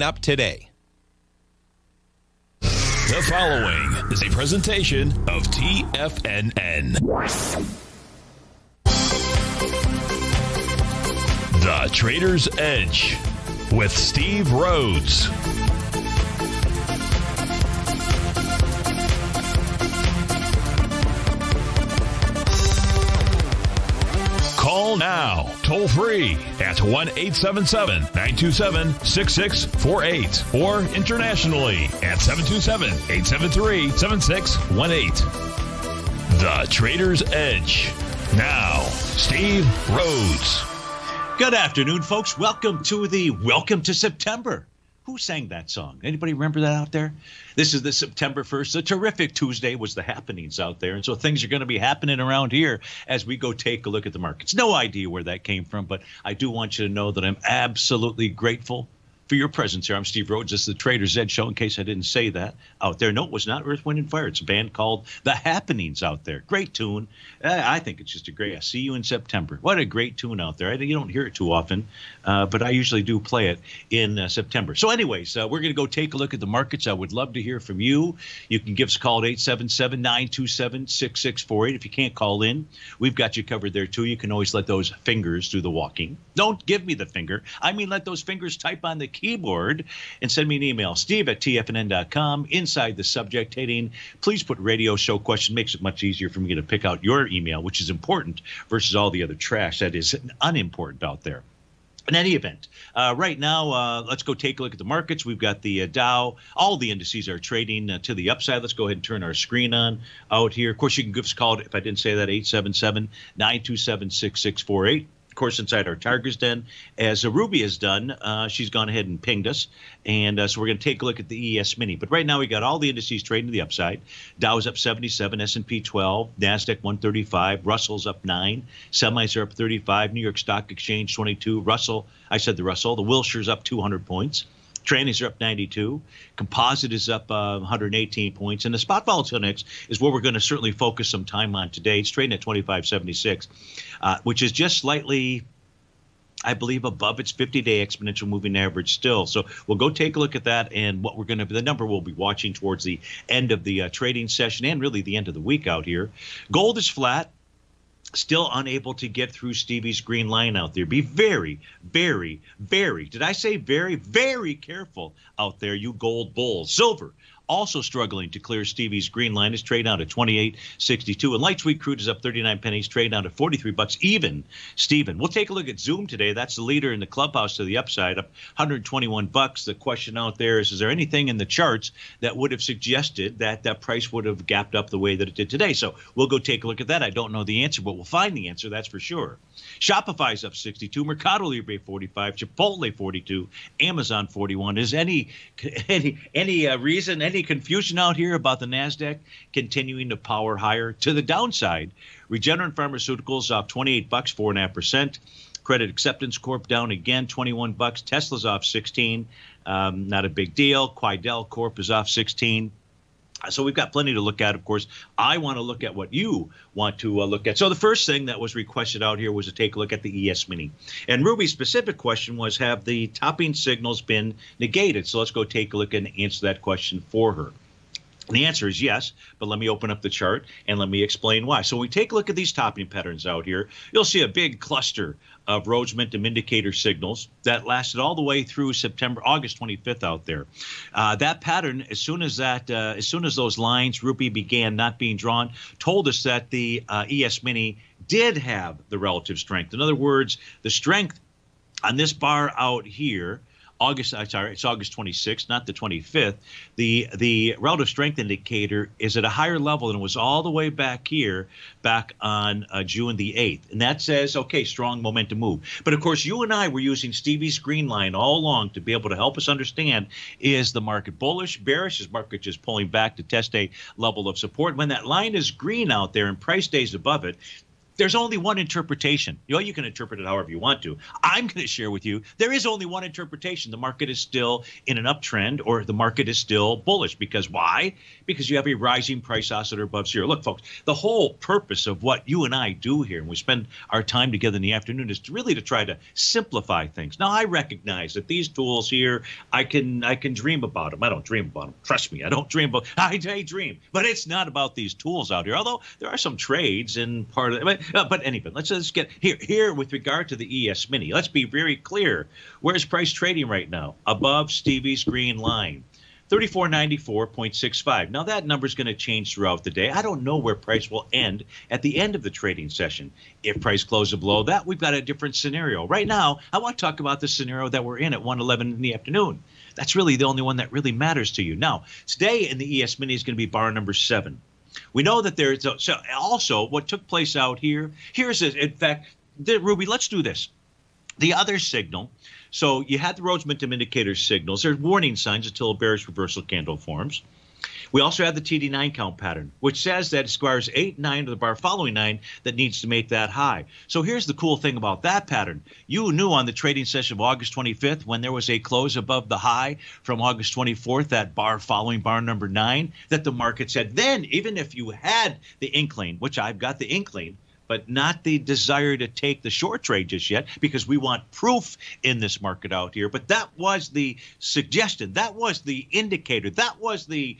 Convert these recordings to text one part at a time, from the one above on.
up today. The following is a presentation of TFNN. The Trader's Edge with Steve Rhodes. Call now, toll free at 1-877-927-6648 or internationally at 727-873-7618. The Trader's Edge. Now, Steve Rhodes. Good afternoon, folks. Welcome to September. Who sang that song? Anybody remember that out there? This is the September 1st. A terrific Tuesday was the happenings out there. And so things are going to be happening around here as we go take a look at the markets. No idea where that came from, but I do want you to know that I'm absolutely grateful for your presence here. I'm Steve Rhodes. This is the Trader's Edge show, in case I didn't say that out there. No, it was not Earth, Wind, and Fire. It's a band called The Happenings out there. Great tune. I think it's just a great. I see you in September. What a great tune out there. You don't hear it too often, but I usually do play it in September. So anyways, we're going to go take a look at the markets. I would love to hear from you. You can give us a call at 877-927-6648. If you can't call in, we've got you covered there too. You can always let those fingers do the walking. Don't give me the finger. I mean, let those fingers type on the keyboard and send me an email, steve@tfnn.com. Inside the subject heading, please put radio show question. Makes it much easier for me to pick out your email, which is important versus all the other trash that is unimportant out there. In any event, right now, let's go take a look at the markets. We've got the Dow. All the indices are trading to the upside. Let's go ahead and turn our screen on out here. Of course, you can give us a call, if I didn't say that, 877-927-6648. Of course, inside our Tiger's Den, as Ruby has done, she's gone ahead and pinged us. And so we're going to take a look at the ES Mini. But right now, we got all the indices trading to the upside. Dow's up 77, S&P 12, NASDAQ 135, Russell's up 9, semis are up 35, New York Stock Exchange 22, the Wilshire's up 200 points. Trannies are up 92. Composite is up 118 points. And the spot volatile index is what we're going to certainly focus some time on today. It's trading at 2576, which is just slightly, I believe, above its 50-day exponential moving average still. So we'll go take a look at that and what we're going to be, the number we'll be watching towards the end of the trading session and really the end of the week out here. Gold is flat. Still unable to get through Stevie's green line out there. Be very, very, very, did I say very, very careful out there, you gold bulls. Silver also struggling to clear Stevie's green line. Is trading down to 28.62. And light sweet crude is up 39 pennies, trading down to 43 bucks even. Steven, we'll take a look at Zoom today. That's the leader in the clubhouse to the upside, up 121 bucks. The question out there is there anything in the charts that would have suggested that that price would have gapped up the way that it did today? So we'll go take a look at that. I don't know the answer, but we'll find the answer, that's for sure. Shopify's up 62, Mercado Libre 45, Chipotle 42, Amazon 41. Is any reason, any confusion out here about the NASDAQ continuing to power higher to the downside? Regeneron Pharmaceuticals up 28 bucks, 4.5%. Credit Acceptance Corp down again, 21 bucks. Tesla's off 16, not a big deal. Quidel Corp is off 16. So we've got plenty to look at, of course. I want to look at what you want to look at. So the first thing that was requested out here was to take a look at the ES Mini. And Ruby's specific question was, have the topping signals been negated? So let's go take a look and answer that question for her. And the answer is yes, but let me open up the chart and let me explain why. So when we take a look at these topping patterns out here, you'll see a big cluster of Rhodes Momentum Indicator signals that lasted all the way through August 25th out there. That pattern, as soon as those lines, Ruby, began not being drawn, told us that the ES Mini did have the relative strength. In other words, the strength on this bar out here, it's August 26th, not the 25th. The relative strength indicator is at a higher level than it was all the way back here, back on June the 8th. And that says, okay, strong momentum move. But, of course, you and I were using Stevie's green line all along to be able to help us understand, is the market bullish, bearish? Is market just pulling back to test a level of support? When that line is green out there and price stays above it, There's only one interpretation. You can interpret it however you want to. I'm going to share with you, there is only one interpretation. The market is still in an uptrend, or the market is still bullish. Because why? Because you have a rising price oscillator above zero. Look, folks, the whole purpose of what you and I do here, and we spend our time together in the afternoon, is to try to simplify things. Now, I recognize that these tools here, I can dream about them. I don't dream about them. Trust me, I don't dream about them. I dream. But it's not about these tools out here, although there are some trades in part of it. But anyway, let's get here with regard to the ES Mini. Let's be very clear. Where's price trading right now? Above Stevie's green line, 3494.65. Now that number is going to change throughout the day. I don't know where price will end at the end of the trading session. If price closes below that, we've got a different scenario. Right now, I want to talk about the scenario that we're in at 1:11 in the afternoon. That's really the only one that really matters to you. Now, today in the ES Mini is going to be bar number 7. We know that there's also what took place out here. Here's it. In fact, Ruby, let's do this. The other signal. So you had the Rhodes Momentum Indicator signals. There's warning signs until a bearish reversal candle forms. We also have the TD9 count pattern, which says that it requires 8, 9 to the bar following 9 that needs to make that high. So here's the cool thing about that pattern. You knew on the trading session of August 25th, when there was a close above the high from August 24th, that bar following bar number 9, that the market said then, even if you had the inkling, which I've got the inkling, but not the desire to take the short trade just yet, because we want proof in this market out here. But that was the suggestion. That was the indicator. That was the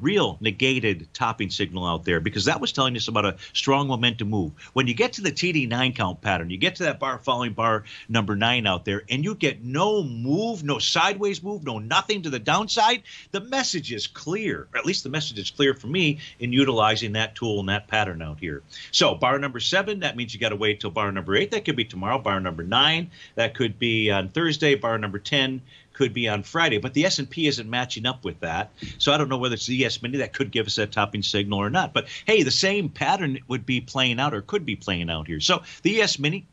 real negated topping signal out there, because that was telling us about a strong momentum move. When you get to the TD9 count pattern, you get to that bar following bar number 9 out there, and you get no move, no sideways move, no nothing to the downside, the message is clear. Or at least the message is clear for me in utilizing that tool and that pattern out here. So bar number 7, that means you got to wait till bar number 8. That could be tomorrow. Bar number 9, that could be on Thursday. Bar number 10 could be on Friday. But the S&P isn't matching up with that. So I don't know whether it's the ES Mini that could give us that topping signal or not. But hey, the same pattern would be playing out, or could be playing out here. So the ES Mini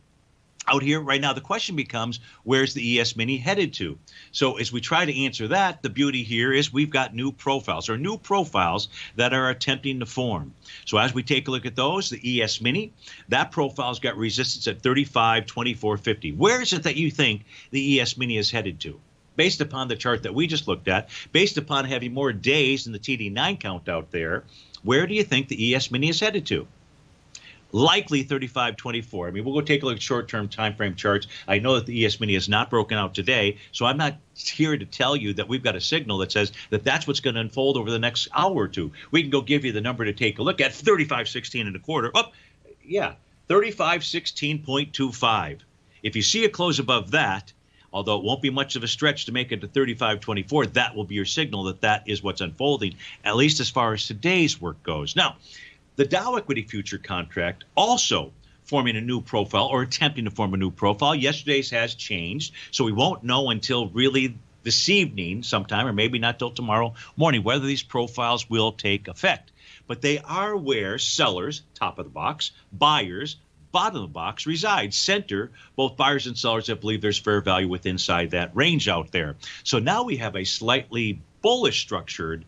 out here right now, the question becomes, where's the ES Mini headed to? So as we try to answer that, the beauty here is we've got new profiles that are attempting to form. So as we take a look at those, the ES Mini, that profile's got resistance at 35.2450. Where is it that you think the ES Mini is headed to? Based upon the chart that we just looked at, based upon having more days than the TD9 count out there, where do you think the ES Mini is headed to? Likely 35.24. I mean, we'll go take a look at short-term time frame charts. I know that the ES Mini is not broken out today, so I'm not here to tell you that we've got a signal that says that that's what's going to unfold over the next hour or two. We can go give you the number to take a look at, 35.16 1/4. Oh, yeah, 35.16.25. If you see a close above that, although it won't be much of a stretch to make it to 35.24, that will be your signal that that is what's unfolding, at least as far as today's work goes. Now, the Dow equity future contract also forming a new profile, or attempting to form a new profile. Yesterday's has changed, so we won't know until really this evening sometime, or maybe not till tomorrow morning, whether these profiles will take effect. But they are where sellers, top of the box, buyers, bottom of the box, reside. Center, both buyers and sellers that believe there's fair value within inside that range out there. So now we have a slightly bullish structured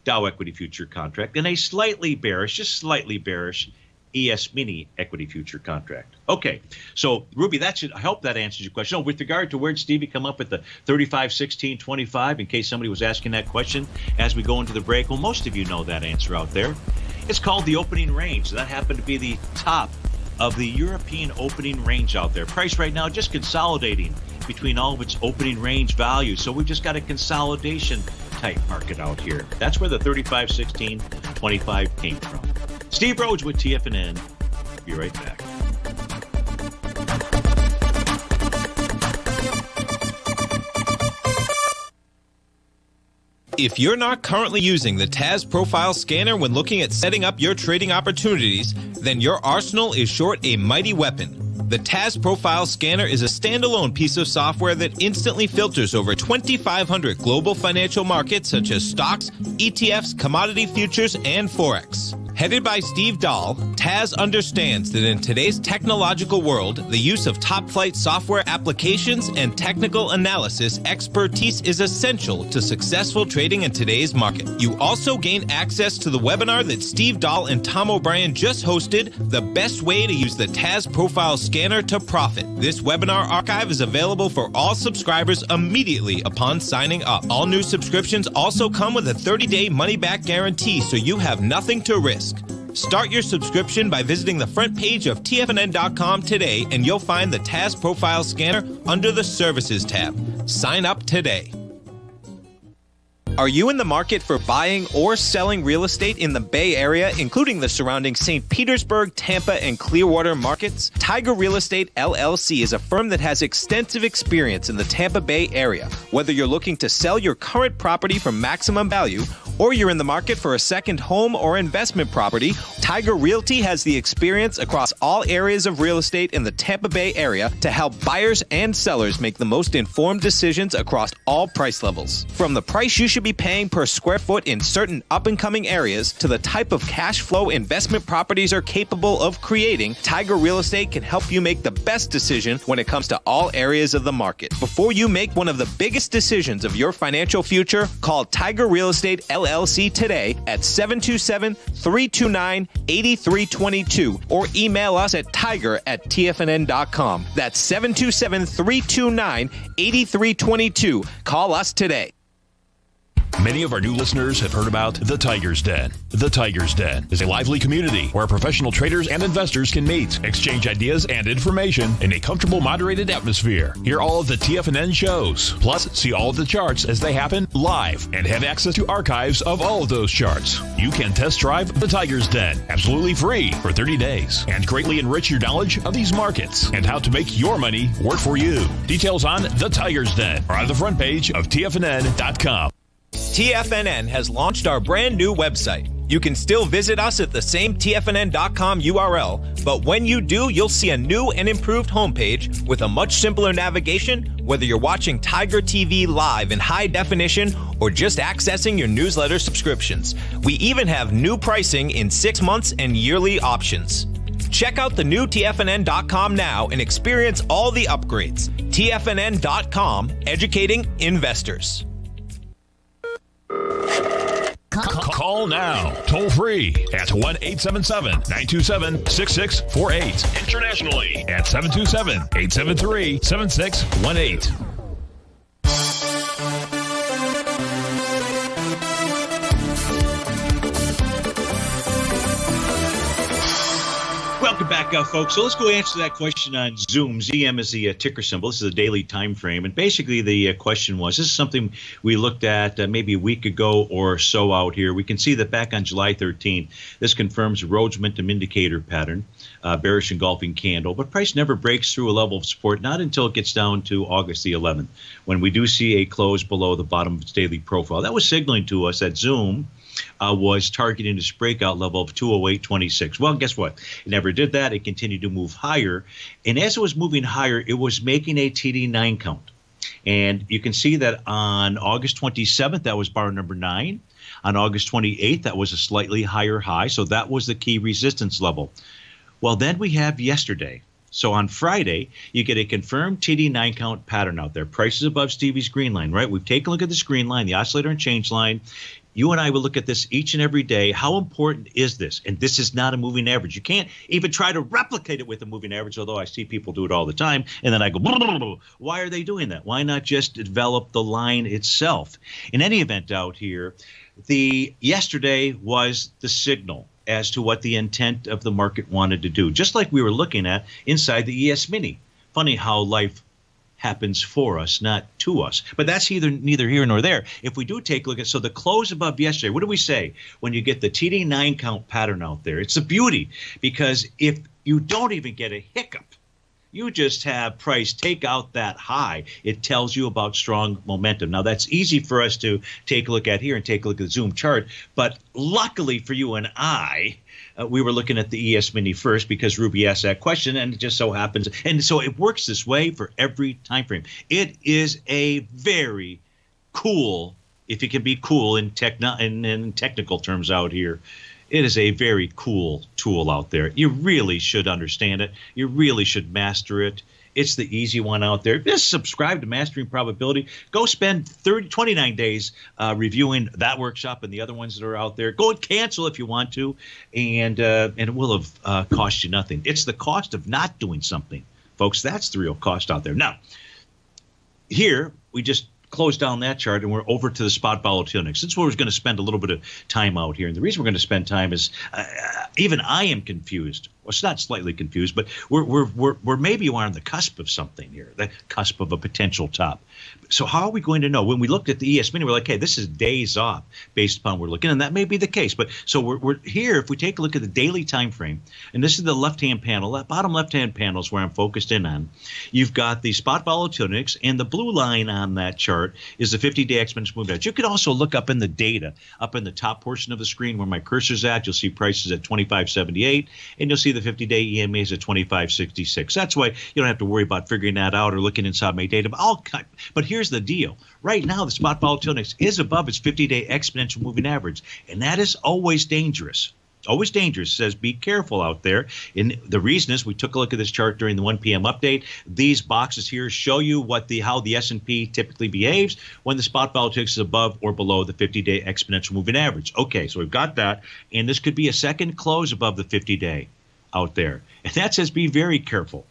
Dow equity future contract and a slightly bearish, just slightly bearish ES Mini equity future contract. Okay, so Ruby, I hope that answers your question. With regard to where'd Stevie come up with the 35.16.25, in case somebody was asking that question as we go into the break, well, most of you know that answer out there. It's called the opening range. That happened to be the top of the European opening range out there. Price right now just consolidating between all of its opening range values. So we've just got a consolidation type market out here. That's where the 35.16.25 came from. Steve Rhodes with TFNN. Be right back. If you're not currently using the TAS Profile Scanner when looking at setting up your trading opportunities, then your arsenal is short a mighty weapon. The TAS Profile Scanner is a standalone piece of software that instantly filters over 2,500 global financial markets such as stocks, ETFs, commodity futures, and Forex. Headed by Steve Dahl, Taz understands that in today's technological world, the use of top-flight software applications and technical analysis expertise is essential to successful trading in today's market. You also gain access to the webinar that Steve Dahl and Tom O'Brien just hosted, The Best Way to Use the Taz Profile Scanner to Profit. This webinar archive is available for all subscribers immediately upon signing up. All new subscriptions also come with a 30-day money-back guarantee, so you have nothing to risk. Start your subscription by visiting the front page of TFNN.com today, and you'll find the Taz Profile Scanner under the Services tab. Sign up today. Are you in the market for buying or selling real estate in the Bay Area, including the surrounding St. Petersburg, Tampa, and Clearwater markets? Tiger Real Estate LLC is a firm that has extensive experience in the Tampa Bay area. Whether you're looking to sell your current property for maximum value, or you're in the market for a second home or investment property, Tiger Realty has the experience across all areas of real estate in the Tampa Bay area to help buyers and sellers make the most informed decisions across all price levels. From the price you should be paying per square foot in certain up-and-coming areas to the type of cash flow investment properties are capable of creating, Tiger Real Estate can help you make the best decision when it comes to all areas of the market. Before you make one of the biggest decisions of your financial future, call Tiger Real Estate LLC today at 727-329-8322 or email us at tiger@tfnn.com. That's 727-329-8322. Call us today. Many of our new listeners have heard about The Tiger's Den. The Tiger's Den is a lively community where professional traders and investors can meet, exchange ideas and information in a comfortable, moderated atmosphere. Hear all of the TFNN shows, plus see all of the charts as they happen live and have access to archives of all of those charts. You can test drive The Tiger's Den absolutely free for 30 days and greatly enrich your knowledge of these markets and how to make your money work for you. Details on The Tiger's Den are on the front page of TFNN.com. TFNN has launched our brand new website. You can still visit us at the same TFNN.com URL, but when you do, you'll see a new and improved homepage with a much simpler navigation, whether you're watching Tiger TV live in high definition or just accessing your newsletter subscriptions. We even have new pricing in 6 months and yearly options. Check out the new TFNN.com now and experience all the upgrades. TFNN.com, educating investors. Call now, toll free at 1-877-927-6648. Internationally at 727-873-7618. Welcome back, folks. So let's go answer that question on Zoom. ZM is the ticker symbol. This is a daily time frame. And basically the question was, this is something we looked at maybe a week ago or so out here. We can see that back on July 13th, this confirms a Rhodes momentum indicator pattern, bearish engulfing candle. But price never breaks through a level of support, not until it gets down to August the 11th, when we do see a close below the bottom of its daily profile. That was signaling to us that Zoom was targeting this breakout level of 208.26. Well, guess what? It never did that. It continued to move higher. And as it was moving higher, it was making a TD9 count. And you can see that on August 27th, that was bar number 9. On August 28th, that was a slightly higher high. So that was the key resistance level. Well, then we have yesterday. So on Friday, you get a confirmed TD9 count pattern out there. Prices above Stevie's green line, right? We've taken a look at this green line, the oscillator and change line. You and I will look at this each and every day. How important is this? And this is not a moving average. You can't even try to replicate it with a moving average, although I see people do it all the time. And then I go, blah, blah, blah. Why are they doing that? Why not just develop the line itself? In any event out here, yesterday was the signal as to what the intent of the market wanted to do, just like we were looking at inside the ES Mini. Funny how life happens for us, not to us. But that's neither here nor there. If we do take a look at, so the close above yesterday, what do we say when you get the TD9 count pattern out there? It's a beauty, because if you don't even get a hiccup, you just have price take out that high. It tells you about strong momentum. Now, that's easy for us to take a look at here and take a look at the Zoom chart. But luckily for you and I, we were looking at the ES Mini first because Ruby asked that question, and it just so happens. And so it works this way for every time frame. It is a very cool, if it can be cool in technical terms out here, It is a very cool tool out there. You really should understand it. You really should master it. It's the easy one out there. Just subscribe to Mastering Probability. Go spend 29 days reviewing that workshop and the other ones that are out there. Go and cancel if you want to, and it will have cost you nothing. It's the cost of not doing something, folks. That's the real cost out there. Now, here we just close down that chart and we're over to the spot volatility. Since we're going to spend a little bit of time out here, and the reason we're going to spend time is even I am confused. Well, it's not slightly confused, but we're maybe on the cusp of something here, the cusp of a potential top. So how are we going to know? When we looked at the ES mini, we're like, hey, this is days off based upon we're looking, and that may be the case. But so we're here. If we take a look at the daily time frame, and this is the left-hand panel, that bottom left-hand panel is where I'm focused in on. You've got the spot volatility index, and the blue line on that chart is the 50-day exponential moving average. You can also look up in the data, up in the top portion of the screen where my cursor's at. You'll see prices at 25.78, and you'll see the 50-day EMA is at 25.66. That's why you don't have to worry about figuring that out or looking inside my data. But here's the deal. Right now, the spot volatility index is above its 50-day exponential moving average, and that is always dangerous. Always dangerous. It says be careful out there. And the reason is we took a look at this chart during the 1 p.m. update. These boxes here show you how the S&P typically behaves when the spot volatility is above or below the 50-day exponential moving average. Okay, so we've got that, and this could be a second close above the 50-day out there. And that says be very careful.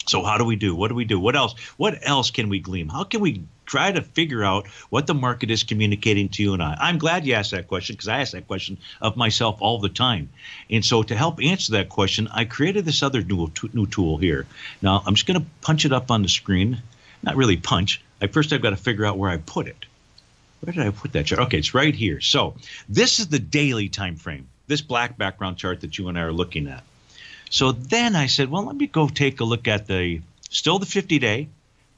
So how do we do? What do we do? What else? What else can we glean? How can we try to figure out what the market is communicating to you and I? I'm glad you asked that question, because I ask that question of myself all the time. And so to help answer that question, I created this other new tool here. Now, I'm just going to punch it up on the screen. Not really punch. First, I've got to figure out where I put it. Where did I put that chart? Okay, it's right here. So this is the daily time frame, this black background chart that you and I are looking at. So then I said, well, let me go take a look at still the 50-day,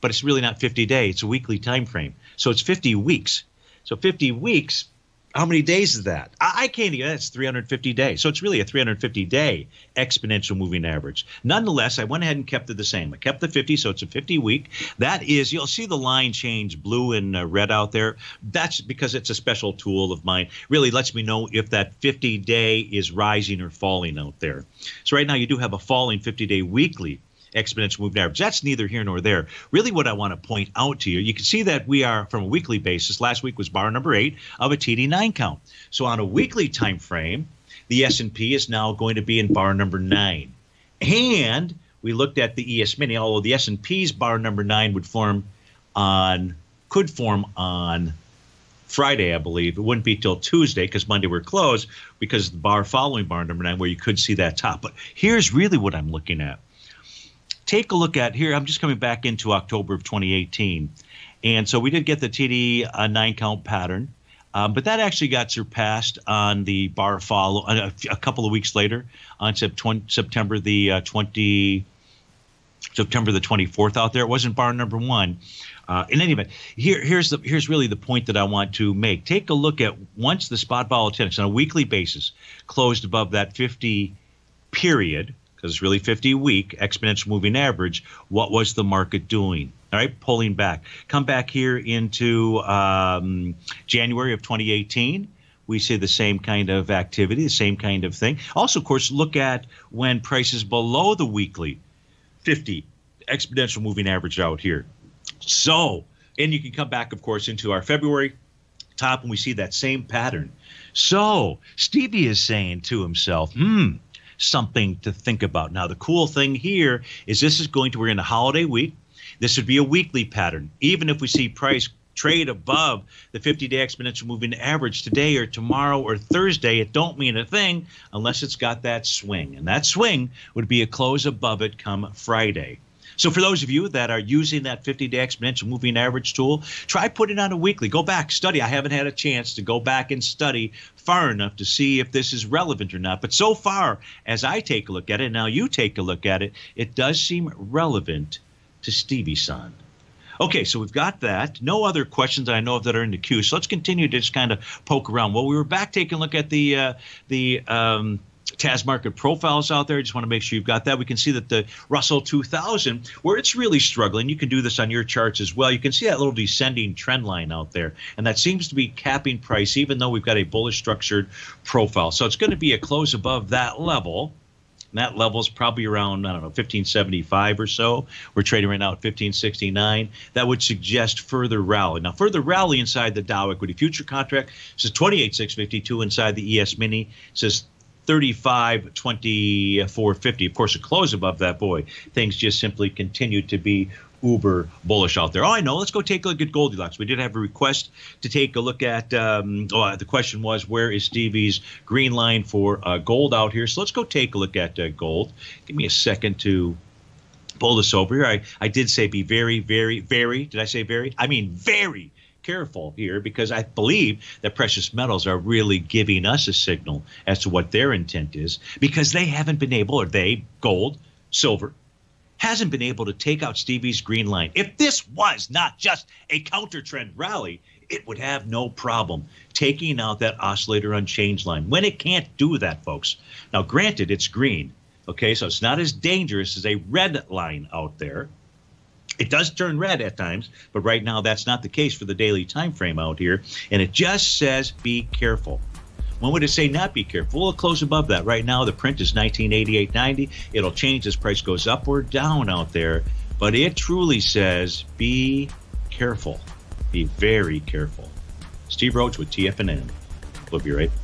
but it's really not 50-day. It's a weekly time frame. So it's 50 weeks. So 50 weeks, how many days is that? I can't even. That's 350 days. So it's really a 350-day exponential moving average. Nonetheless, I went ahead and kept it the same. I kept the 50, so it's a 50-week. That is, you'll see the line change blue and red out there. That's because it's a special tool of mine. Really lets me know if that 50-day is rising or falling out there. So right now you do have a falling 50-day weekly exponential moving average. That's neither here nor there. Really what I want to point out to you, you can see that we are, from a weekly basis, last week was bar number 8 of a TD9 count. So on a weekly time frame, the S&P is now going to be in bar number 9. And we looked at the ES mini, although the S&P's bar number 9 could form on Friday, I believe. It wouldn't be till Tuesday, because Monday we're closed, because the bar following bar number 9 where you could see that top. But here's really what I'm looking at. Take a look at here. I'm just coming back into October of 2018. And so we did get the TD 9 count pattern, but that actually got surpassed on the bar follow a couple of weeks later on September the 24th out there. It wasn't bar number 1. In any event, here's really the point that I want to make. Take a look at once the spot volatility on a weekly basis closed above that 50 period, because it's really 50-week exponential moving average, what was the market doing? All right, pulling back. Come back here into January of 2018. We see the same kind of activity, the same kind of thing. Also, of course, look at when prices below the weekly 50 exponential moving average out here. So, and you can come back, of course, into our February top, and we see that same pattern. So Stevie is saying to himself, something to think about. Now, the cool thing here is we're in a holiday week. This would be a weekly pattern. Even if we see price trade above the 50-day exponential moving average today or tomorrow or Thursday, it don't mean a thing unless it's got that swing. And that swing would be a close above it come Friday. So for those of you that are using that 50-day exponential moving average tool, try putting it on a weekly. Go back, study. I haven't had a chance to go back and study far enough to see if this is relevant or not. But so far, as I take a look at it, now you take a look at it, it does seem relevant to Stevie-san. Okay, so we've got that. No other questions I know of that are in the queue. So let's continue to just kind of poke around. Well, we were back taking a look at the TAS market profiles out there. Just want to make sure you've got that. We can see that the Russell 2000, where it's really struggling, you can do this on your charts as well. You can see that little descending trend line out there, and that seems to be capping price, even though we've got a bullish structured profile. So it's going to be a close above that level. And that level is probably around, I don't know, 1575 or so. We're trading right now at 1569. That would suggest further rally. Now, further rally inside the Dow Equity Future Contract says 28,652. Inside the ES Mini says 35,2450. Of course, a close above that, boy, things just simply continue to be uber bullish out there. Oh, I know. Let's go take a look at Goldilocks. We did have a request to take a look at, the question was, where is Stevie's green line for gold out here? So let's go take a look at gold. Give me a second to pull this over here. I did say be very, very, very, did I say very? I mean very careful here, because I believe that precious metals are really giving us a signal as to what their intent is, because they haven't been able, or they, gold, silver, hasn't been able to take out Stevie's green line. If this was not just a counter trend rally, it would have no problem taking out that oscillator unchanged line, when it can't do that, folks. Now, granted, it's green, okay, so it's not as dangerous as a red line out there. It does turn red at times, but right now that's not the case for the daily time frame out here, and it just says be careful. When would it say not be careful? Well, it'll close above that. Right now the print is 1988.90. It'll change as price goes up or down out there, but it truly says be careful. Be very careful. Steve Rhodes with TFNN. We'll be right back.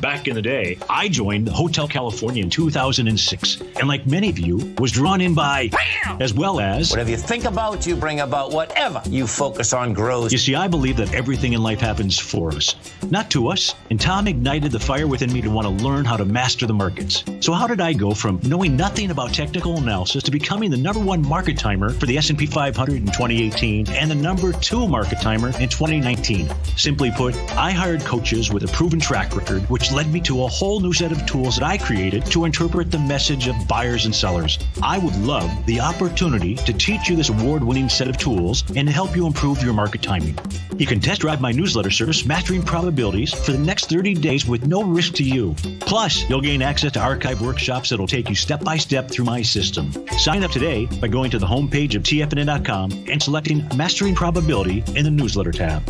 Back in the day, I joined Hotel California in 2006, and like many of you, was drawn in by, as well as, whatever you think about, you bring about. Whatever you focus on grows. You see, I believe that everything in life happens for us, not to us. And Tom ignited the fire within me to want to learn how to master the markets. So how did I go from knowing nothing about technical analysis to becoming the #1 market timer for the S&P 500 in 2018 and the #2 market timer in 2019? Simply put, I hired coaches with a proven track record, which led me to a whole new set of tools that I created to interpret the message of buyers and sellers. I would love the opportunity to teach you this award-winning set of tools and to help you improve your market timing. You can test drive my newsletter service, Mastering Probabilities, for the next 30 days with no risk to you. Plus, you'll gain access to archive workshops that'll take you step by step through my system. Sign up today by going to the homepage of TFNN.com and selecting Mastering Probability in the newsletter tab.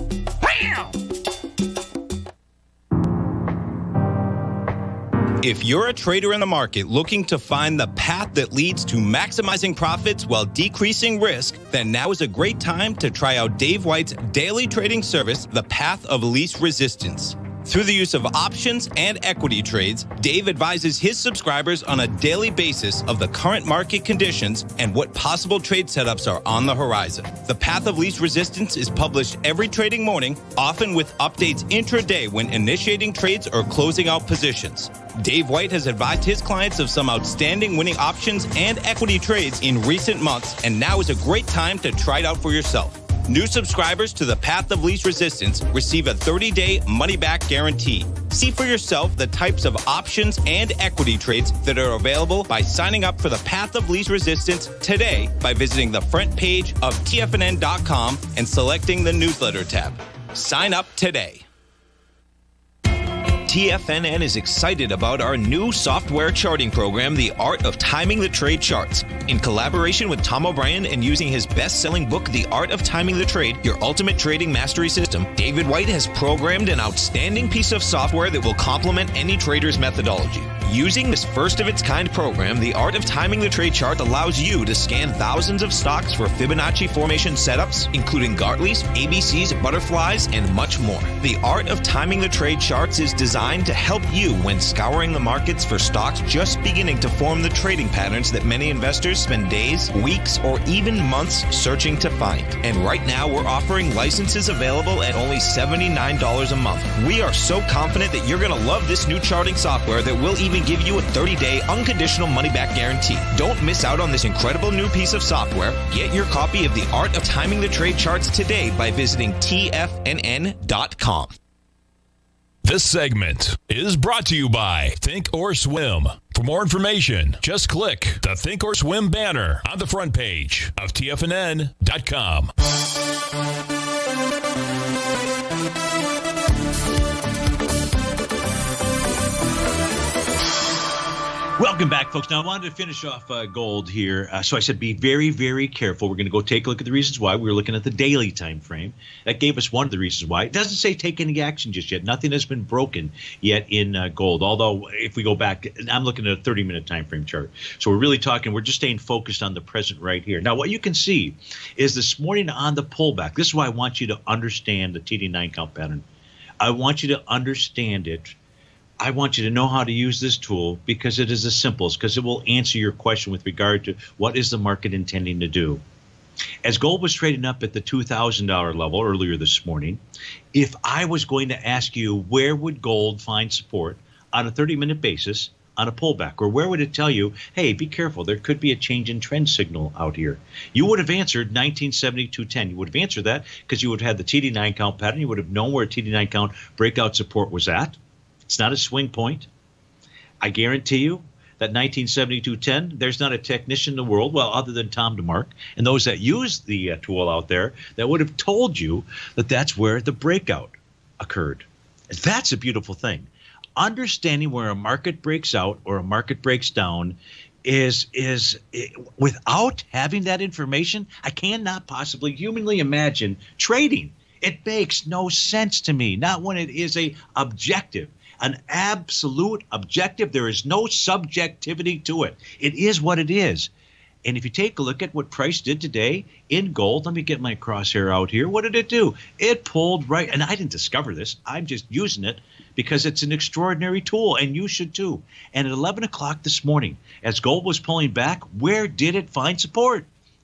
If you're a trader in the market looking to find the path that leads to maximizing profits while decreasing risk, then now is a great time to try out Dave White's daily trading service, The Path of Least Resistance. Through the use of options and equity trades, Dave advises his subscribers on a daily basis of the current market conditions and what possible trade setups are on the horizon. The Path of Least Resistance is published every trading morning, often with updates intraday when initiating trades or closing out positions. Dave White has advised his clients of some outstanding winning options and equity trades in recent months, and now is a great time to try it out for yourself. New subscribers to the Path of Least Resistance receive a 30-day money-back guarantee. See for yourself the types of options and equity trades that are available by signing up for the Path of Least Resistance today by visiting the front page of TFNN.com and selecting the newsletter tab. Sign up today. TFNN is excited about our new software charting program, The Art of Timing the Trade Charts. In collaboration with Tom O'Brien and using his best-selling book, The Art of Timing the Trade, Your Ultimate Trading Mastery System, David White has programmed an outstanding piece of software that will complement any trader's methodology. Using this first-of-its-kind program, The Art of Timing the Trade Chart allows you to scan thousands of stocks for Fibonacci formation setups, including Gartley's, ABC's, butterflies, and much more. The Art of Timing the Trade Charts is designed to help you when scouring the markets for stocks just beginning to form the trading patterns that many investors spend days, weeks, or even months searching to find. And right now, we're offering licenses available at only $79 a month. We are so confident that you're going to love this new charting software that will even give you a 30-day unconditional money-back guarantee. Don't miss out on this incredible new piece of software. Get your copy of The Art of Timing the Trade Charts today by visiting TFNN.com. This segment is brought to you by Think or Swim. For more information, just click the Think or Swim banner on the front page of TFNN.com. Welcome back, folks. Now, I wanted to finish off gold here. So I said be very, very careful. We're going to go take a look at the reasons why. We were looking at the daily time frame. That gave us one of the reasons why. It doesn't say take any action just yet. Nothing has been broken yet in gold. Although, if we go back, I'm looking at a 30-minute time frame chart. So we're really talking, we're just staying focused on the present right here. Now, what you can see is this morning on the pullback. This is why I want you to understand the TD9 count pattern. I want you to understand it. I want you to know how to use this tool because it is the simplest, because it will answer your question with regard to what is the market intending to do. As gold was trading up at the $2,000 level earlier this morning, if I was going to ask you where would gold find support on a 30-minute basis on a pullback, or where would it tell you, hey, be careful, there could be a change in trend signal out here, you would have answered 1972.10. You would have answered that because you would have had the TD9 count pattern. You would have known where TD9 count breakout support was at. It's not a swing point. I guarantee you that 1972.10, there's not a technician in the world, well, other than Tom DeMark and those that use the tool out there, that would have told you that that's where the breakout occurred. That's a beautiful thing. Understanding where a market breaks out or a market breaks down is without having that information, I cannot possibly humanly imagine trading. It makes no sense to me, not when it is a objective. An absolute objective. There is no subjectivity to it. It is what it is. And if you take a look at what price did today in gold, let me get my crosshair out here. What did it do? It pulled right, and I didn't discover this. I'm just using it because it's an extraordinary tool, and you should too. And at 11 o'clock this morning, as gold was pulling back, where did it find support?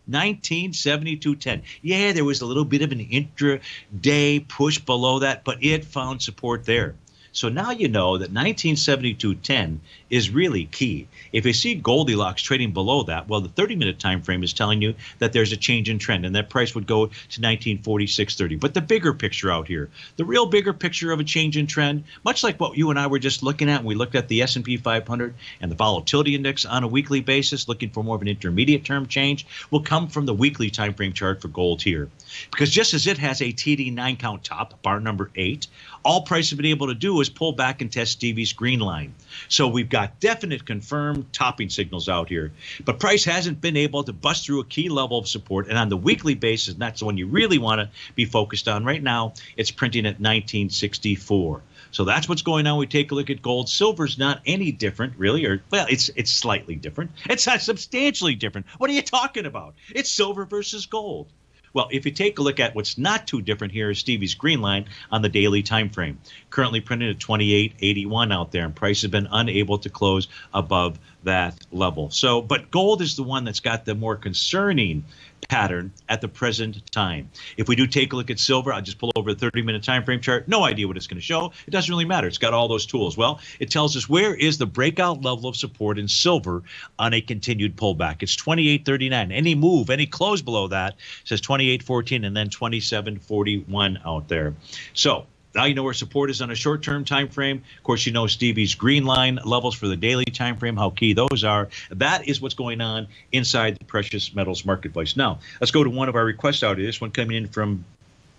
1972.10. Yeah, there was a little bit of an intraday push below that, but it found support there. So now you know that 1972.10 is really key. If you see Goldilocks trading below that, well, the 30-minute time frame is telling you that there's a change in trend, and that price would go to 1946.30. But the bigger picture out here, the real bigger picture of a change in trend, much like what you and I were just looking at when we looked at the S&P 500 and the volatility index on a weekly basis, looking for more of an intermediate term change, will come from the weekly time frame chart for gold here. Because just as it has a TD9 count top, bar number 8, all price has been able to do is pull back and test Stevie's green line. So we've got definite confirmed topping signals out here. But price hasn't been able to bust through a key level of support. And on the weekly basis, and that's the one you really want to be focused on right now, it's printing at 1964. So that's what's going on. We take a look at gold. Silver's not any different, really. Or, well, it's slightly different. It's not substantially different. What are you talking about? It's silver versus gold. Well, if you take a look at what's not too different here is Stevie's green line on the daily time frame. Currently printed at 28.81 out there, and price has been unable to close above that level. So, but gold is the one that's got the more concerning pattern at the present time. If we do take a look at silver, I'll just pull over the 30-minute time frame chart. No idea what it's going to show. It doesn't really matter. It's got all those tools. Well, it tells us where is the breakout level of support in silver on a continued pullback. It's 28.39. Any move, any close below that says 28.14 and then 27.41 out there. So now you know where support is on a short-term time frame. Of course, you know Stevie's green line levels for the daily time frame, how key those are. That is what's going on inside the precious metals marketplace. Now, let's go to one of our requests out here. This one coming in from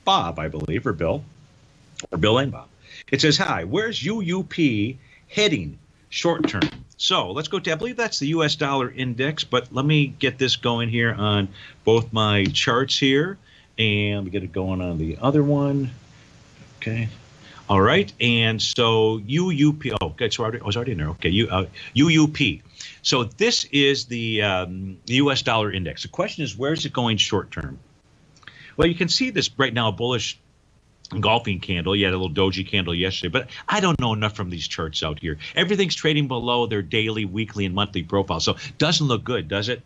Bob, I believe, or Bill and Bob. It says, hi, where's UUP heading short-term? So let's go to, I believe that's the U.S. dollar index, but let me get this going here on both my charts here, and let me get it going on the other one. Okay. All right. And so UUP. Oh, okay. So I was already in there. Okay. UUP. So this is the U.S. dollar index. The question is, where is it going short term? Well, you can see this right now, a bullish engulfing candle. You had a little doji candle yesterday, but I don't know enough from these charts out here. Everything's trading below their daily, weekly, and monthly profile. So doesn't look good, does it?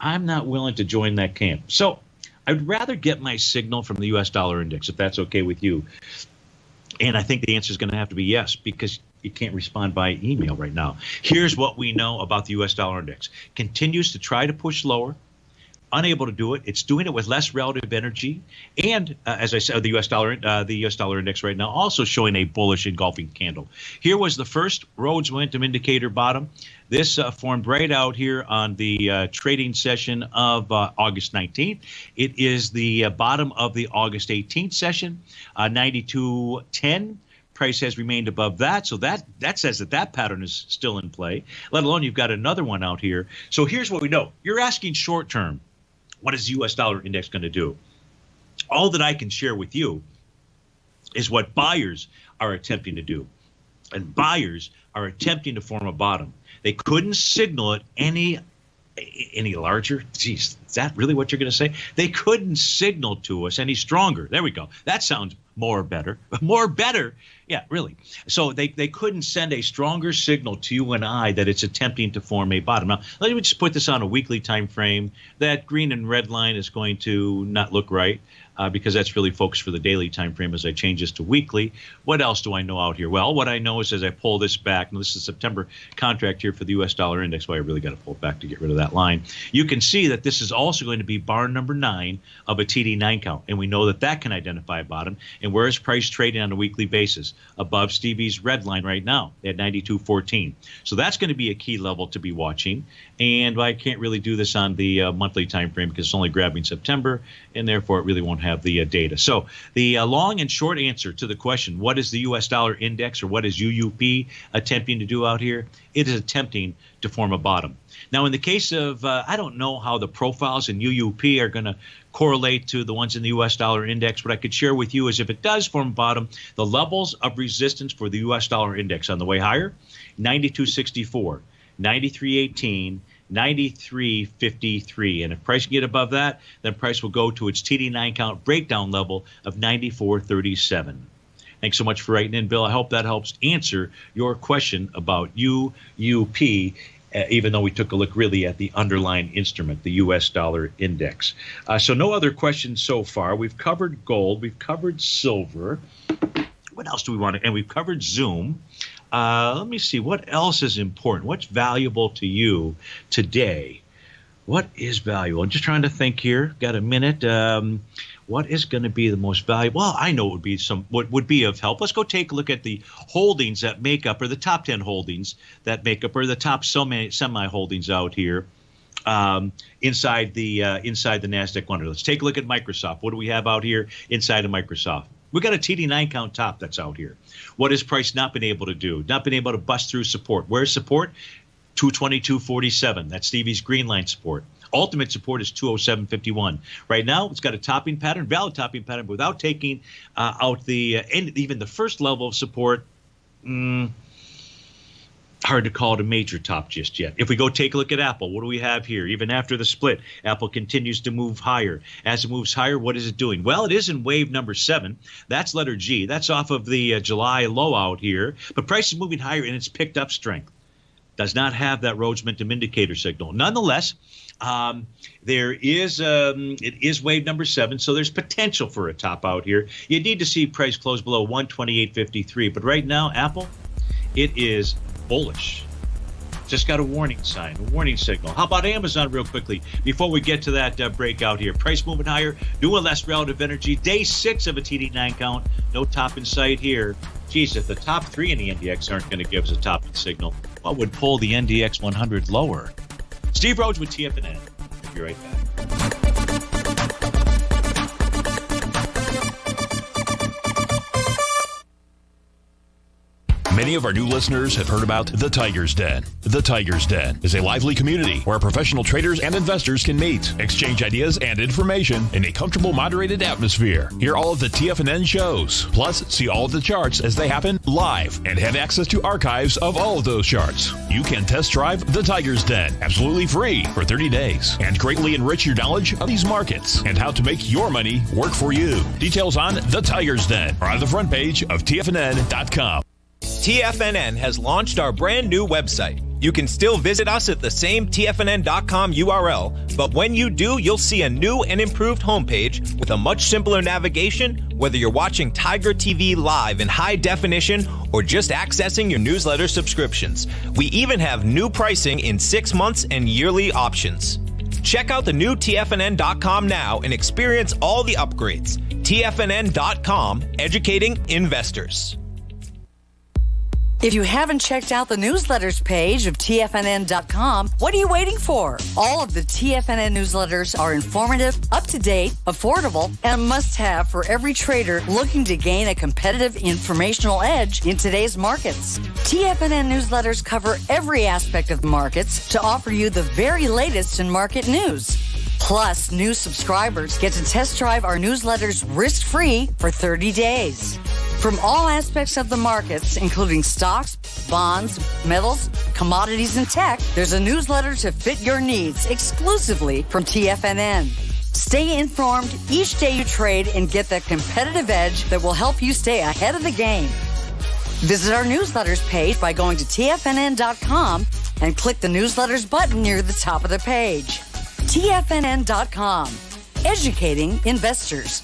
I'm not willing to join that camp. So I'd rather get my signal from the U.S. dollar index, if that's okay with you. And I think the answer is going to have to be yes, because you can't respond by email right now. Here's what we know about the U.S. dollar index. Continues to try to push lower. unable to do it. It's doing it with less relative energy. And as I said, the U.S. dollar index right now also showing a bullish engulfing candle. Here was the first Rhodes momentum indicator bottom. This formed right out here on the trading session of August 19th. It is the bottom of the August 18th session, 92.10. Price has remained above that, so that says that pattern is still in play, let alone you've got another one out here. So here's what we know. You're asking short term, what is the U.S. dollar index going to do? All that I can share with you is what buyers are attempting to do. And buyers are attempting to form a bottom. They couldn't signal it any larger. Geez, is that really what you're going to say? They couldn't signal to us any stronger. There we go. That sounds more better. More better. Yeah, really. So they couldn't send a stronger signal to you and I that it's attempting to form a bottom. Now, let me just put this on a weekly time frame. That green and red line is going to not look right because that's really focused for the daily time frame as I change this to weekly. What else do I know out here? Well, what I know is as I pull this back, and this is September contract here for the U.S. dollar index, why I really got to pull it back to get rid of that line. You can see that this is also going to be bar number 9 of a TD9 count, and we know that that can identify a bottom. And where is price trading on a weekly basis? Above Stevie's red line right now at 92.14. So that's going to be a key level to be watching. And I can't really do this on the monthly time frame because it's only grabbing September, and therefore it really won't have the data. So the long and short answer to the question, what is the U.S. dollar index or what is UUP attempting to do out here? It is attempting to form a bottom. Now, in the case of, I don't know how the profiles in UUP are going to correlate to the ones in the U.S. dollar index. What I could share with you is if it does form a bottom, the levels of resistance for the U.S. dollar index on the way higher, 92.64, 93.18, 93.53. And if price can get above that, then price will go to its TD9 count breakdown level of 94.37. Thanks so much for writing in, Bill. I hope that helps answer your question about UUP, even though we took a look really at the underlying instrument, the U.S. dollar index. So no other questions so far. We've covered gold. We've covered silver. What else do we want to? And we've covered Zoom. Let me see. What else is important? What's valuable to you today? What is valuable? I'm just trying to think here. Got a minute. What is going to be the most valuable? Well, I know it would be what would be of help. Let's go take a look at the holdings that make up, or the top 10 holdings that make up, or the top semi holdings out here inside the NASDAQ 100. Let's take a look at Microsoft. What do we have out here inside of Microsoft? We got a TD9 count top that's out here. What has price not been able to do? Not been able to bust through support. Where's support? 222.47. That's Stevie's green line support. Ultimate support is 207.51. Right now, it's got a topping pattern, valid topping pattern, but without taking out even the first level of support. Hard to call it a major top just yet. If we go take a look at Apple, what do we have here? Even after the split, Apple continues to move higher. As it moves higher, what is it doing? Well, it is in wave number 7. That's letter G. That's off of the July low out here. But price is moving higher, and it's picked up strength. Does not have that Rhodes momentum indicator signal. Nonetheless, it is wave number 7, so there's potential for a top out here. You need to see price close below 128.53. But right now, Apple, it is bullish. Just got a warning sign, a warning signal. How about Amazon real quickly before we get to that breakout here? Price moving higher, doing less relative energy. Day 6 of a TD9 count. No top in sight here. Geez, if the top 3 in the NDX aren't going to give us a top signal, what would pull the NDX 100 lower? Steve Rhodes with TFNN. We'll be right back. Many of our new listeners have heard about the Tiger's Den. The Tiger's Den is a lively community where professional traders and investors can meet, exchange ideas and information in a comfortable, moderated atmosphere. Hear all of the TFNN shows, plus see all of the charts as they happen live and have access to archives of all of those charts. You can test drive the Tiger's Den absolutely free for 30 days and greatly enrich your knowledge of these markets and how to make your money work for you. Details on the Tiger's Den are on the front page of TFNN.com. TFNN has launched our brand new website. You can still visit us at the same TFNN.com URL, but when you do, you'll see a new and improved homepage with a much simpler navigation, whether you're watching Tiger TV live in high definition or just accessing your newsletter subscriptions. We even have new pricing in 6 months and yearly options. Check out the new TFNN.com now and experience all the upgrades. TFNN.com, educating investors. If you haven't checked out the newsletters page of TFNN.com, what are you waiting for? All of the TFNN newsletters are informative, up-to-date, affordable, and a must-have for every trader looking to gain a competitive informational edge in today's markets. TFNN newsletters cover every aspect of the markets to offer you the very latest in market news. Plus, new subscribers get to test drive our newsletters risk-free for 30 days. From all aspects of the markets, including stocks, bonds, metals, commodities, and tech, there's a newsletter to fit your needs exclusively from TFNN. Stay informed each day you trade and get that competitive edge that will help you stay ahead of the game. Visit our newsletters page by going to TFNN.com and click the newsletters button near the top of the page. TFNN.com, educating investors.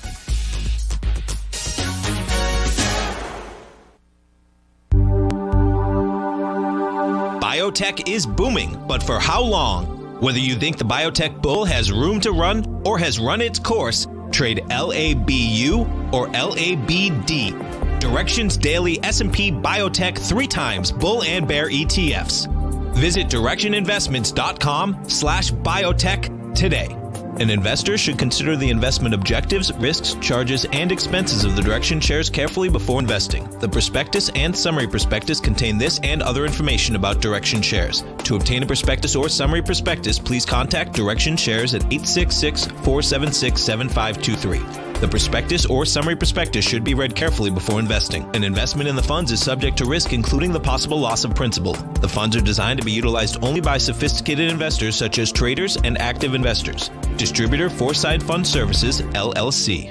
Biotech is booming, but for how long? Whether you think the biotech bull has room to run or has run its course, trade LABU or LABD. Directions Daily S&P Biotech 3 times bull and bear ETFs. Visit directioninvestments.com/biotech today. An investor should consider the investment objectives, risks, charges, and expenses of the Direction shares carefully before investing. The prospectus and summary prospectus contain this and other information about Direction shares. To obtain a prospectus or summary prospectus, please contact Direction shares at 866-476-7523. The prospectus or summary prospectus should be read carefully before investing. An investment in the funds is subject to risk, including the possible loss of principal. The funds are designed to be utilized only by sophisticated investors such as traders and active investors. Distributor Foreside Fund Services, LLC.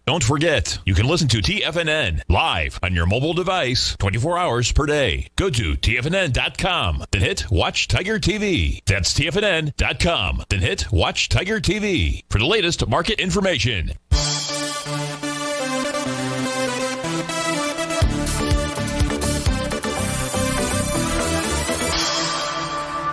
Don't forget, you can listen to TFNN live on your mobile device 24 hours per day. Go to TFNN.com, then hit Watch Tiger TV. That's TFNN.com, then hit Watch Tiger TV for the latest market information.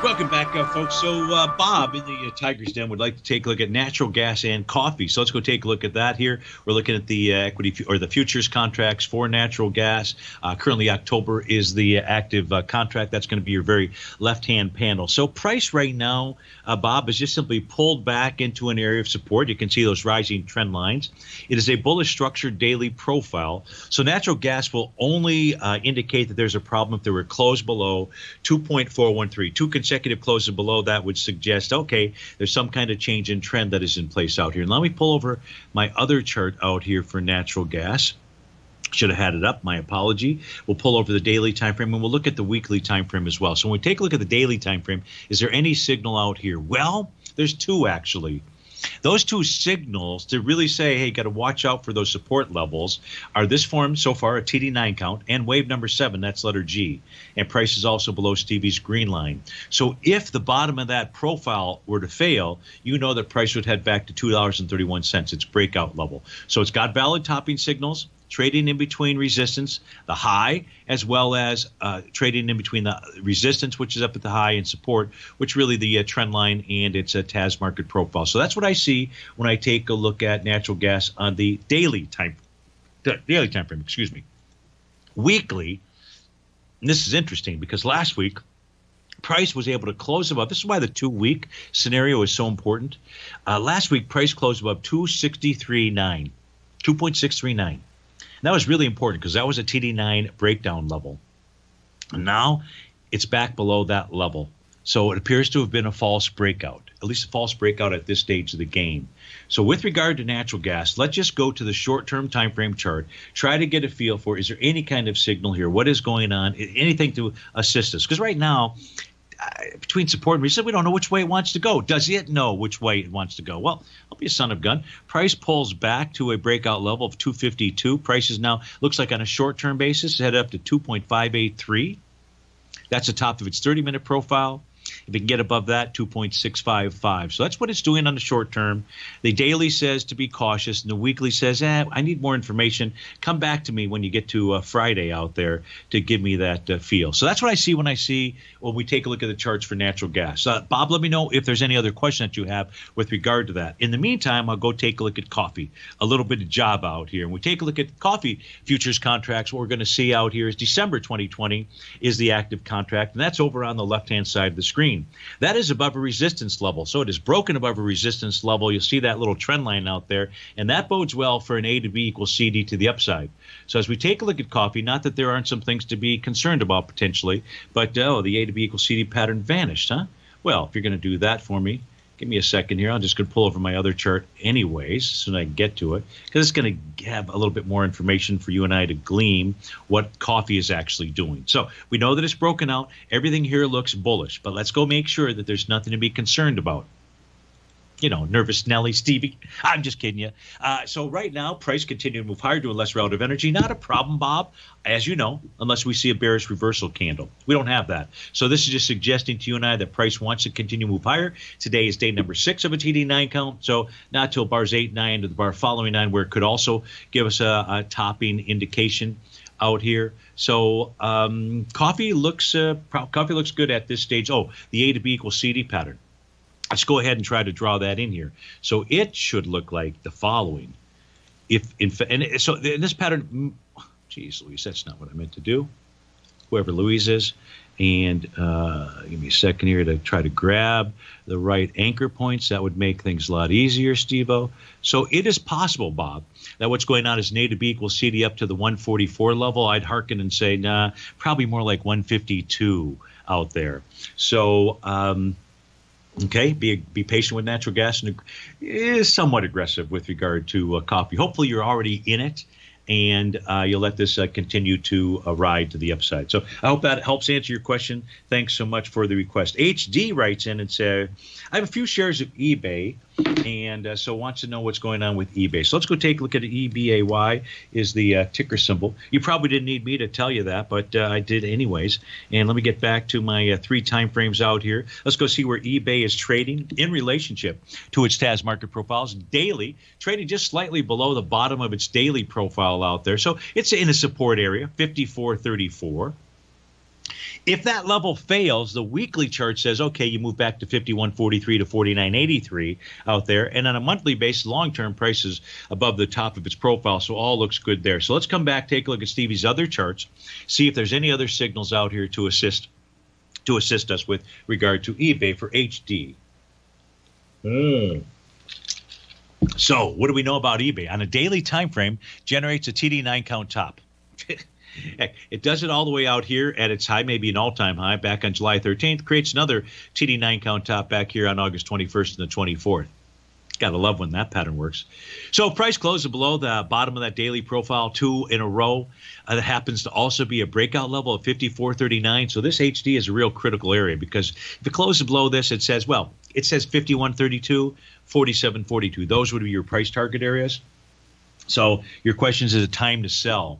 Welcome back, folks. So Bob in the Tiger's Den would like to take a look at natural gas and coffee. So let's go take a look at that here. We're looking at the equity or the futures contracts for natural gas. Currently, October is the active contract. That's going to be your very left-hand panel. So price right now, Bob, is just simply pulled back into an area of support. You can see those rising trend lines. It is a bullish structured daily profile. So natural gas will only indicate that there's a problem if they were closed below 2.413. Two consecutive closes below that would suggest, okay, there's some kind of change in trend that is in place out here. And let me pull over my other chart out here for natural gas. Should have had it up. My apology. We'll pull over the daily time frame and we'll look at the weekly time frame as well. So when we take a look at the daily time frame, is there any signal out here? Well, there's two actually. Those two signals to really say, hey, got to watch out for those support levels are this form so far, a TD9 count, and wave number 7, that's letter G. And price is also below Stevie's green line. So if the bottom of that profile were to fail, you know that price would head back to $2.31, its breakout level. So it's got valid topping signals, trading in between resistance, the high, as well as trading in between the resistance, which is up at the high, and support, which really the trend line and its a TAS market profile. So that's what I see when I take a look at natural gas on the daily time frame. Excuse me. Weekly, and this is interesting because last week price was able to close above. This is why the 2-week scenario is so important. Last week price closed above 2.639. That was really important because that was a TD9 breakdown level. And now it's back below that level. So it appears to have been a false breakout, at least a false breakout at this stage of the game. So with regard to natural gas, let's just go to the short-term time frame chart. Try to get a feel for, is there any kind of signal here? What is going on? Anything to assist us? Because right now, between support and resistance, we don't know which way it wants to go. Does it know which way it wants to go? Well, I'll be a son of gun. Price pulls back to a breakout level of 252. Price is now, looks like on a short-term basis, headed up to 2.583. That's the top of its 30-minute profile. If it can get above that, 2.655. So that's what it's doing on the short term. The daily says to be cautious, and the weekly says, I need more information. Come back to me when you get to Friday out there to give me that feel. So that's what I see when we take a look at the charts for natural gas. Bob, let me know if there's any other question that you have with regard to that. In the meantime, I'll go take a look at coffee, a little bit of job out here. And we take a look at coffee futures contracts. What we're going to see out here is December 2020 is the active contract, and that's over on the left-hand side of the screen. That is above a resistance level. So it is broken above a resistance level. You'll see that little trend line out there, and that bodes well for an A to B equals CD to the upside. So as we take a look at coffee, not that there aren't some things to be concerned about potentially, but the A to B equals CD pattern vanished, huh? Well, if you're going to do that for me, give me a second here. I'm just going to pull over my other chart anyways so that I can get to it, because it's going to have a little bit more information for you and I to glean what coffee is actually doing. So we know that it's broken out. Everything here looks bullish, but let's go make sure that there's nothing to be concerned about. Nervous Nelly, Stevie. I'm just kidding you. So right now, price continue to move higher, doing less relative energy. Not a problem, Bob, as you know, unless we see a bearish reversal candle. We don't have that. So this is just suggesting to you and I that price wants to continue to move higher. Today is day number 6 of a TD9 count. So not till bars 8, 9 to the bar following 9, where it could also give us a topping indication out here. So coffee looks good at this stage. Oh, the A to B equals CD pattern. Let's go ahead and try to draw that in here. So it should look like the following. So in this pattern, geez, Louise, that's not what I meant to do. Whoever Louise is. And give me a second here to try to grab the right anchor points. That would make things a lot easier, Steve-O. So it is possible, Bob, that what's going on is an A to B equals CD up to the 144 level. I'd hearken and say, nah, probably more like 152 out there. So, okay, be patient with natural gas, and is somewhat aggressive with regard to coffee. Hopefully you're already in it, and you'll let this continue to ride to the upside. So I hope that helps answer your question. Thanks so much for the request. HD writes in and says, I have a few shares of eBay, and so wants to know what's going on with eBay. So let's go take a look at EBAY is the ticker symbol. You probably didn't need me to tell you that, but I did anyways. And let me get back to my 3 time frames out here. Let's go see where eBay is trading in relationship to its TAS market profiles. Daily, trading just slightly below the bottom of its daily profile out there. So it's in a support area, 54.34. If that level fails, the weekly chart says, okay, you move back to 51.43 to 49.83 out there. And on a monthly basis, long-term prices above the top of its profile. So all looks good there. So let's come back, take a look at Stevie's other charts, see if there's any other signals out here to assist us with regard to eBay for HD. So what do we know about eBay? On a daily time frame, generates a TD9 count top. Heck, it does it all the way out here at its high, maybe an all-time high, back on July 13th. Creates another TD9 count top back here on August 21st and the 24th. Got to love when that pattern works. So price closes below the bottom of that daily profile 2 in a row. That happens to also be a breakout level of 54.39. So this HD is a real critical area, because if it closes below this, it says 51.32, 47.42. Those would be your price target areas. So your question is it time to sell?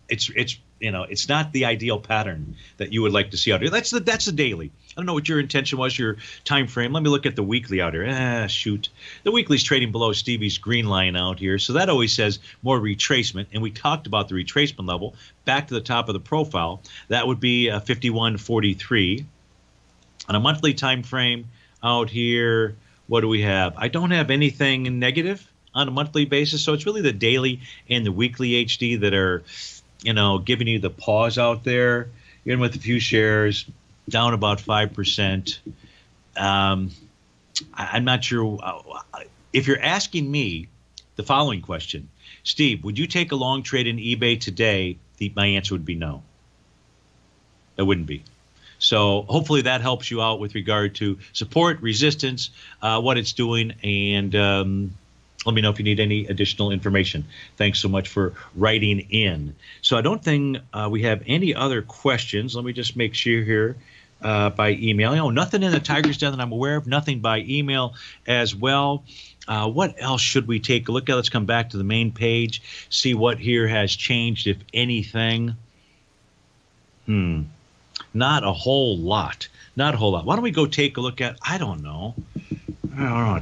It's not the ideal pattern that you would like to see out here. That's the daily. I don't know what your intention was, your time frame. Let me look at the weekly out here. Shoot. The weekly's trading below Stevie's green line out here. So that always says more retracement. And we talked about the retracement level back to the top of the profile. That would be 51.43. On a monthly time frame out here, what do we have? I don't have anything negative on a monthly basis. So it's really the daily and the weekly HD that are, giving you the pause out there. You're in with a few shares, down about 5%. I'm not sure. If you're asking me the following question, Steve, would you take a long trade in eBay today? My answer would be no. It wouldn't be. So hopefully that helps you out with regard to support, resistance, what it's doing, and let me know if you need any additional information. Thanks so much for writing in. So I don't think we have any other questions. Let me just make sure here by email. Nothing in the Tiger's Den that I'm aware of. Nothing by email as well. What else should we take a look at? Let's come back to the main page, see what here has changed, if anything. Not a whole lot Not a whole lot. Why don't we go take a look at,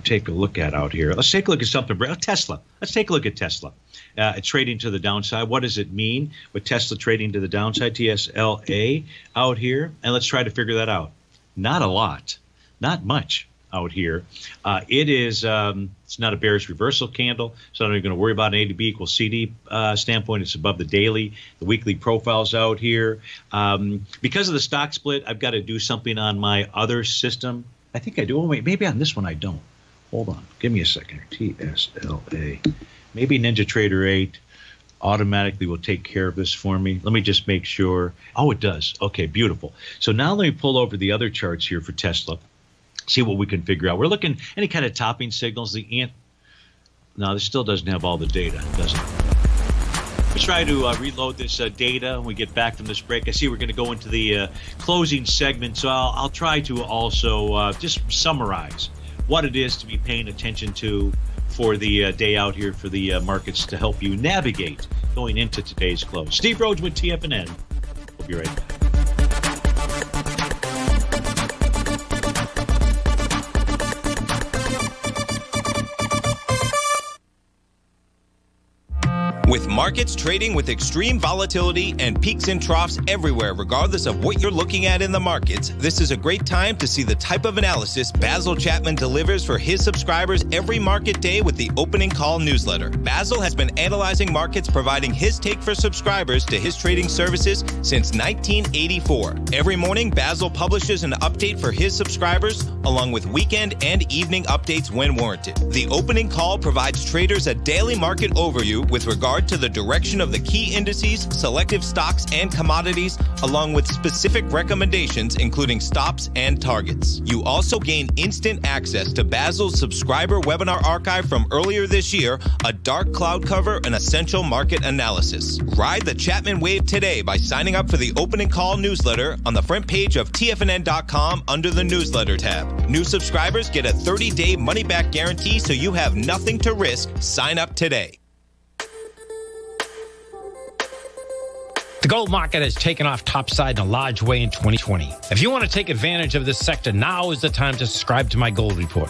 take a look at out here. Let's take a look at something. Tesla. Let's take a look at Tesla. It's trading to the downside. What does it mean with Tesla trading to the downside? TSLA out here. And let's try to figure that out. Not a lot. Not much out here. It is, it's not a bearish reversal candle, so I'm not even going to worry about an A to B equals CD standpoint. It's above the daily. The weekly profile's out here. Because of the stock split, I've got to do something on my other system. I think I do. Oh, wait, maybe on this one I don't. Hold on. Give me a second. TSLA. Maybe NinjaTrader 8 automatically will take care of this for me. Let me just make sure. Oh, it does. Okay, beautiful. So now let me pull over the other charts here for Tesla. See what we can figure out. We're looking any kind of topping signals. No, this still doesn't have all the data, does it? Let's try to reload this data when we get back from this break. I see we're going to go into the closing segment, so I'll try to also just summarize what it is to be paying attention to for the day out here for the markets to help you navigate going into today's close. Steve Rhodes with TFNN. We'll be right back. With markets trading with extreme volatility and peaks and troughs everywhere, regardless of what you're looking at in the markets, this is a great time to see the type of analysis Basil Chapman delivers for his subscribers every market day with the Opening Call newsletter. Basil has been analyzing markets, providing his take for subscribers to his trading services since 1984. Every morning, Basil publishes an update for his subscribers, along with weekend and evening updates when warranted. The Opening Call provides traders a daily market overview with regard to the direction of the key indices, selective stocks, and commodities, along with specific recommendations, including stops and targets. You also gain instant access to Basil's subscriber webinar archive from earlier this year, a dark cloud cover, and essential market analysis. Ride the Chapman wave today by signing up for the Opening Call newsletter on the front page of TFNN.com under the newsletter tab. New subscribers get a 30-day money-back guarantee, so you have nothing to risk. Sign up today. The gold market has taken off topside in a large way in 2020. If you want to take advantage of this sector, now is the time to subscribe to my gold report.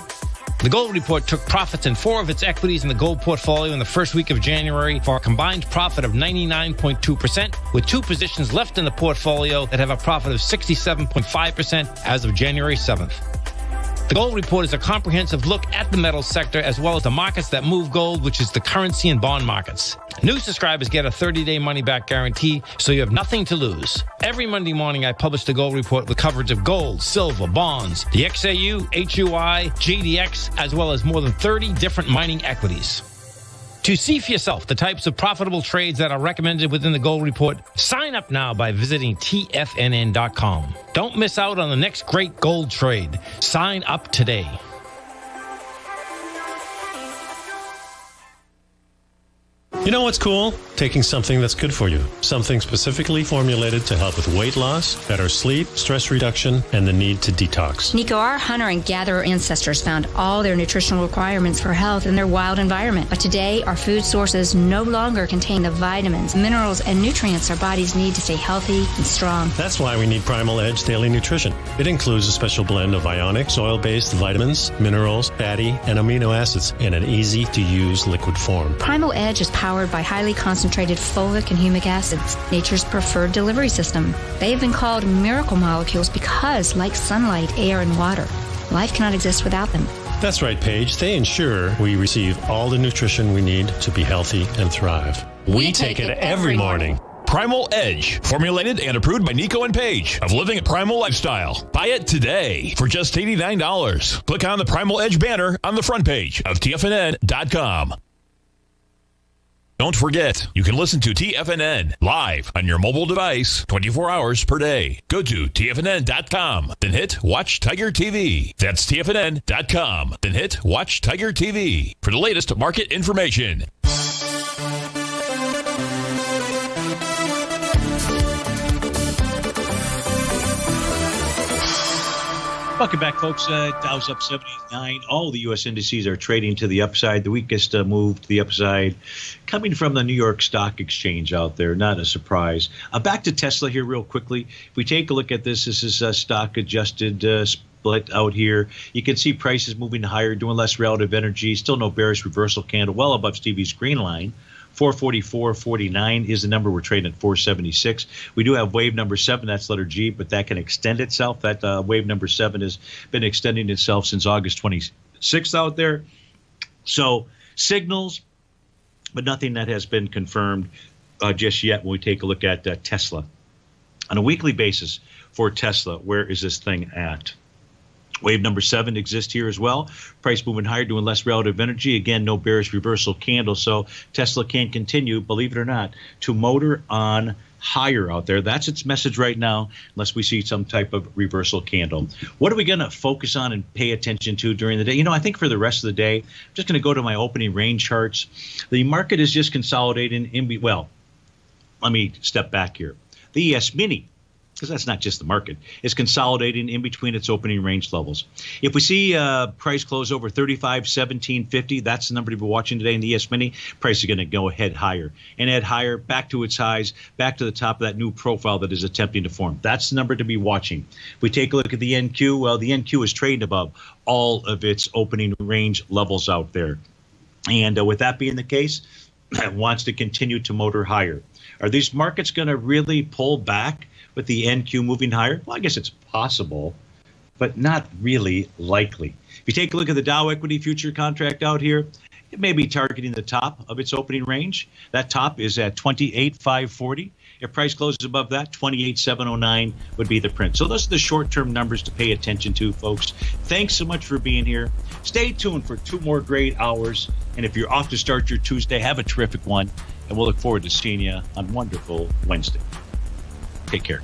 The gold report took profits in 4 of its equities in the gold portfolio in the first week of January for a combined profit of 99.2%, with 2 positions left in the portfolio that have a profit of 67.5% as of January 7th. The Gold Report is a comprehensive look at the metals sector as well as the markets that move gold, which is the currency and bond markets. New subscribers get a 30-day money-back guarantee, so you have nothing to lose. Every Monday morning, I publish the Gold Report with coverage of gold, silver, bonds, the XAU, HUI, GDX, as well as more than 30 different mining equities. To see for yourself the types of profitable trades that are recommended within the Gold Report, sign up now by visiting TFNN.com. Don't miss out on the next great gold trade. Sign up today. You know what's cool? Taking something that's good for you. Something specifically formulated to help with weight loss, better sleep, stress reduction, and the need to detox. Nico, our hunter and gatherer ancestors found all their nutritional requirements for health in their wild environment. But today, our food sources no longer contain the vitamins, minerals, and nutrients our bodies need to stay healthy and strong. That's why we need Primal Edge Daily Nutrition. It includes a special blend of ionic, soil-based vitamins, minerals, fatty, and amino acids in an easy-to-use liquid form. Primal Edge is powered by highly concentrated folic and humic acids, nature's preferred delivery system. They have been called miracle molecules because, like sunlight, air, and water, life cannot exist without them. That's right, Paige. They ensure we receive all the nutrition we need to be healthy and thrive. We take it every morning. Primal Edge, formulated and approved by Nico and Paige of Living a Primal Lifestyle. Buy it today for just $89. Click on the Primal Edge banner on the front page of TFNN.com. Don't forget, you can listen to TFNN live on your mobile device 24 hours per day. Go to TFNN.com, then hit Watch Tiger TV. That's TFNN.com, then hit Watch Tiger TV for the latest market information. Welcome back, folks. Dow's up 79. All the U.S. indices are trading to the upside. The weakest move to the upside coming from the New York Stock Exchange out there. Not a surprise. Back to Tesla here real quickly. If we take a look at this, this is stock adjusted split out here. You can see prices moving higher, doing less relative energy. Still no bearish reversal candle, well above Stevie's green line. 444.49 is the number. We're trading at 476. We do have wave number 7. That's letter G, but that can extend itself. That wave number 7 has been extending itself since August 26th out there. So signals, but nothing that has been confirmed just yet when we take a look at Tesla. On a weekly basis for Tesla, where is this thing at? Wave number 7 exists here as well. Price moving higher, doing less relative energy. Again, no bearish reversal candle. So Tesla can continue, believe it or not, to motor on higher out there. That's its message right now, unless we see some type of reversal candle. What are we going to focus on and pay attention to during the day? You know, I think for the rest of the day, I'm just going to go to my opening range charts. The market is just consolidating. Well, let me step back here. The ES Mini, because that's not just the market, is consolidating in between its opening range levels. If we see price close over 35.1750, that's the number to be watching today in the ES Mini. Price is going to go ahead higher and head higher, back to its highs, back to the top of that new profile that is attempting to form. That's the number to be watching. If we take a look at the NQ, well, the NQ is trading above all of its opening range levels out there. And with that being the case, it wants to continue to motor higher. Are these markets going to really pull back with the NQ moving higher? Well, I guess it's possible, but not really likely. If you take a look at the Dow equity future contract out here, it may be targeting the top of its opening range. That top is at 28,540. If price closes above that, 28,709 would be the print. So those are the short-term numbers to pay attention to, folks. Thanks so much for being here. Stay tuned for 2 more great hours. And if you're off to start your Tuesday, have a terrific one. And we'll look forward to seeing you on wonderful Wednesday. Take care.